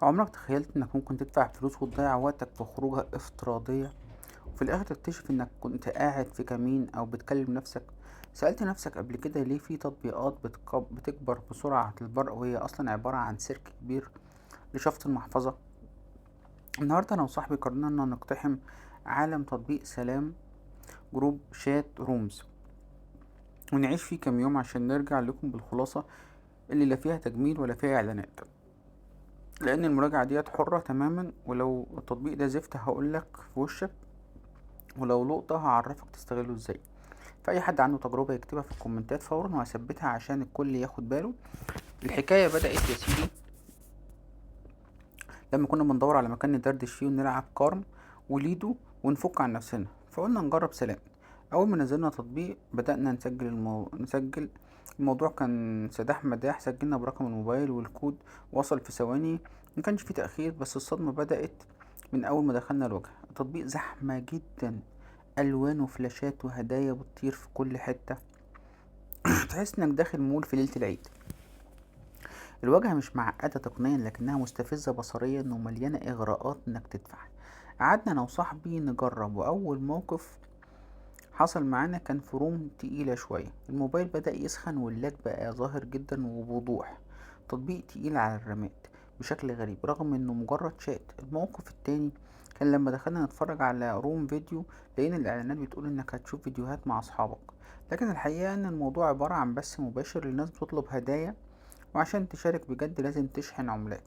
عمرك تخيلت إنك ممكن تدفع فلوس وتضيع وقتك في خروجة افتراضية وفي الآخر تكتشف إنك كنت قاعد في كمين أو بتكلم نفسك؟ سألت نفسك قبل كده ليه في تطبيقات بتكبر بسرعة البرق وهي أصلا عبارة عن سيرك كبير لشفط المحفظة؟ النهاردة أنا وصاحبي قررنا نقتحم عالم تطبيق سلام جروب شات رومز، ونعيش فيه كام يوم عشان نرجع لكم بالخلاصة اللي لا فيها تجميل ولا فيها إعلانات، لأن المراجعة ديت حرة تماما. ولو التطبيق ده زفت هقولك في وشك، ولو لقطة هعرفك تستغله ازاي. فأي حد عنده تجربة يكتبها في الكومنتات فورا وهثبتها عشان الكل ياخد باله. الحكاية بدأت يا سيدي لما كنا بندور على مكان ندردش فيه ونلعب كارم وليدو ونفك عن نفسنا، فقلنا نجرب سلام. أول ما نزلنا تطبيق بدأنا نسجل. الموضوع كان سداح مداح، سجلنا برقم الموبايل والكود وصل في ثواني، مكانش فيه تأخير. بس الصدمة بدأت من أول ما دخلنا الوجه. التطبيق زحمة جدا، ألوان وفلاشات وهدايا بتطير في كل حتة. تحس إنك داخل مول في ليلة العيد. الواجهة مش معقدة تقنيا لكنها مستفزة بصريا ومليانة إغراءات إنك تدفع. قعدنا أنا وصاحبي نجرب، وأول موقف حصل معانا كان في روم تقيلة شوية. الموبايل بدأ يسخن واللاج بقى ظاهر جدا وبوضوح. تطبيق تقيل على الرماد بشكل غريب رغم انه مجرد شات. الموقف التاني كان لما دخلنا نتفرج على روم فيديو، لقينا الاعلانات بتقول انك هتشوف فيديوهات مع اصحابك، لكن الحقيقة ان الموضوع عبارة عن بث مباشر للناس بتطلب هدايا، وعشان تشارك بجد لازم تشحن عملات.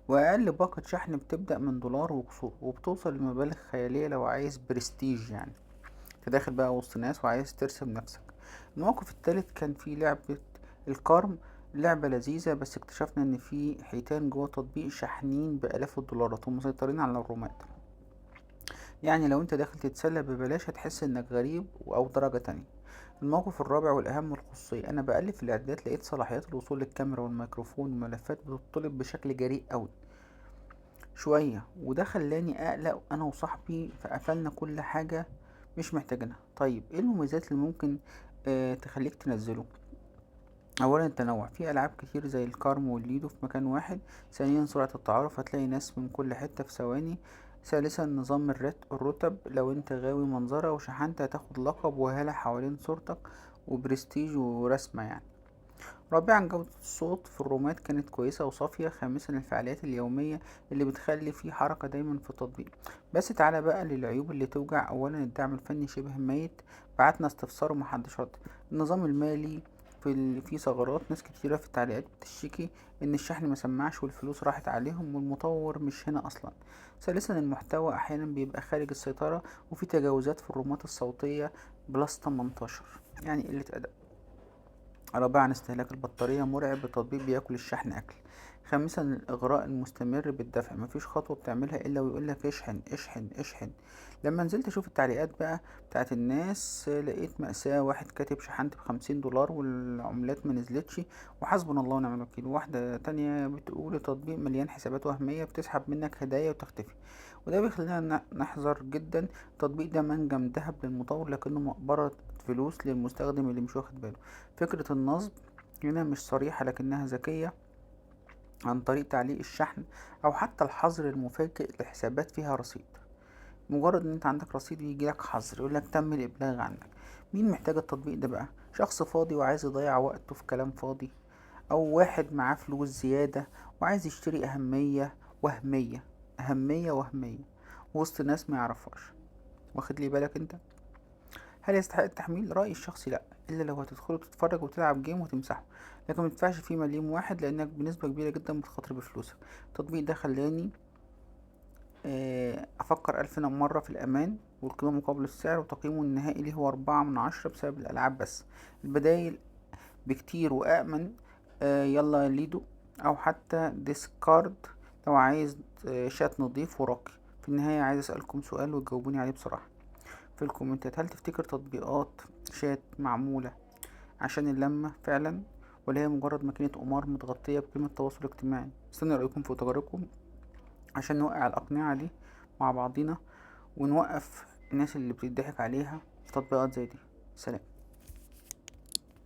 واقل باقة شحن بتبدأ من دولار وكسور، وبتوصل لمبالغ خيالية لو عايز برستيج، يعني انت داخل بقى وسط ناس وعايز ترسم نفسك. الموقف التالت كان في لعبة الكارم، لعبة لذيذة بس اكتشفنا ان في حيتان جوه تطبيق شاحنين بآلاف الدولارات ومسيطرين على الرومات. يعني لو انت داخل تتسلى ببلاش هتحس انك غريب او درجة تانية. الموقف الرابع والأهم الخصوصية. أنا بقلب في الإعدادات لقيت صلاحيات الوصول للكاميرا والميكروفون والملفات بتطلب بشكل جريء أوي شوية، وده خلاني أقلق أنا وصاحبي، فقفلنا كل حاجة مش محتاجينها. طيب ايه المميزات اللي ممكن تخليك تنزله؟ اولا التنوع، في العاب كتير زي الكارم والليدو في مكان واحد. ثانيا سرعة التعارف، هتلاقي ناس من كل حتة في ثواني. ثالثا نظام الرتب، لو انت غاوي منظرة وشحنت هتاخد لقب وهالة حوالين صورتك وبرستيج ورسمة يعني. رابعا جودة الصوت في الرومات كانت كويسة وصافية. خامسا الفعاليات اليومية اللي بتخلي في حركة دايما في التطبيق. بس تعالى بقى للعيوب اللي توجع. اولا الدعم الفني شبه ميت، بعتنا استفسار ومحدش رد. النظام المالي في ثغرات، ناس كتيرة في التعليقات بتشتكي ان الشحن مسمعش والفلوس راحت عليهم والمطور مش هنا اصلا. ثالثا المحتوى احيانا بيبقى خارج السيطرة، وفي تجاوزات في الرومات الصوتية بلس 18، يعني قلة ادب. رابعا استهلاك البطارية مرعب، التطبيق بياكل الشحن أكل. خامسا الإغراء المستمر بالدفع، مفيش خطوة بتعملها إلا ويقولك اشحن اشحن اشحن. لما نزلت أشوف التعليقات بقى بتاعت الناس لقيت مأساة. واحد كاتب شحنت ب50 دولار والعملات منزلتش وحسبنا الله ونعم الوكيل. واحدة تانية بتقول التطبيق مليان حسابات وهمية بتسحب منك هدايا وتختفي. وده بيخلينا نحذر جدا. التطبيق ده منجم دهب للمطور لكنه مقبرة فلوس للمستخدم اللي مش واخد باله. فكرة النصب هنا مش صريحة لكنها ذكية، عن طريق تعليق الشحن أو حتى الحظر المفاجئ لحسابات فيها رصيد. مجرد ان انت عندك رصيد يجيلك حظر يقولك تم الإبلاغ عنك. مين محتاج التطبيق ده بقى؟ شخص فاضي وعايز يضيع وقته في كلام فاضي، أو واحد معاه فلوس زيادة وعايز يشتري أهمية وهمية وسط ناس ما يعرفهاش. واخد لي بالك انت؟ هل يستحق التحميل؟ رأيي الشخصي لأ، إلا لو هتدخل تتفرج وتلعب جيم وتمسحه، لكن متدفعش فيه مليم واحد لأنك بنسبة كبيرة جدا بتخاطر بفلوسك. التطبيق ده خلاني أفكر ألف مرة في الأمان والقيمة مقابل السعر، وتقييمه النهائي ليه هو 4/10 بسبب الألعاب بس. البدايل بكتير وأأمن. يلا ليدو أو حتى ديسكارد لو عايز شات نضيف وراقي. في النهاية عايز أسألكم سؤال وتجاوبوني عليه بصراحة في الكومنتات. هل تفتكر تطبيقات شات معمولة عشان اللمة فعلا، ولا هي مجرد ماكينة قمار متغطية بقيمة تواصل اجتماعي؟ استنى رأيكم في تجاربكم عشان نوقع الأقنعة دي مع بعضينا ونوقف الناس اللي بتضحك عليها في تطبيقات زي دي. سلام.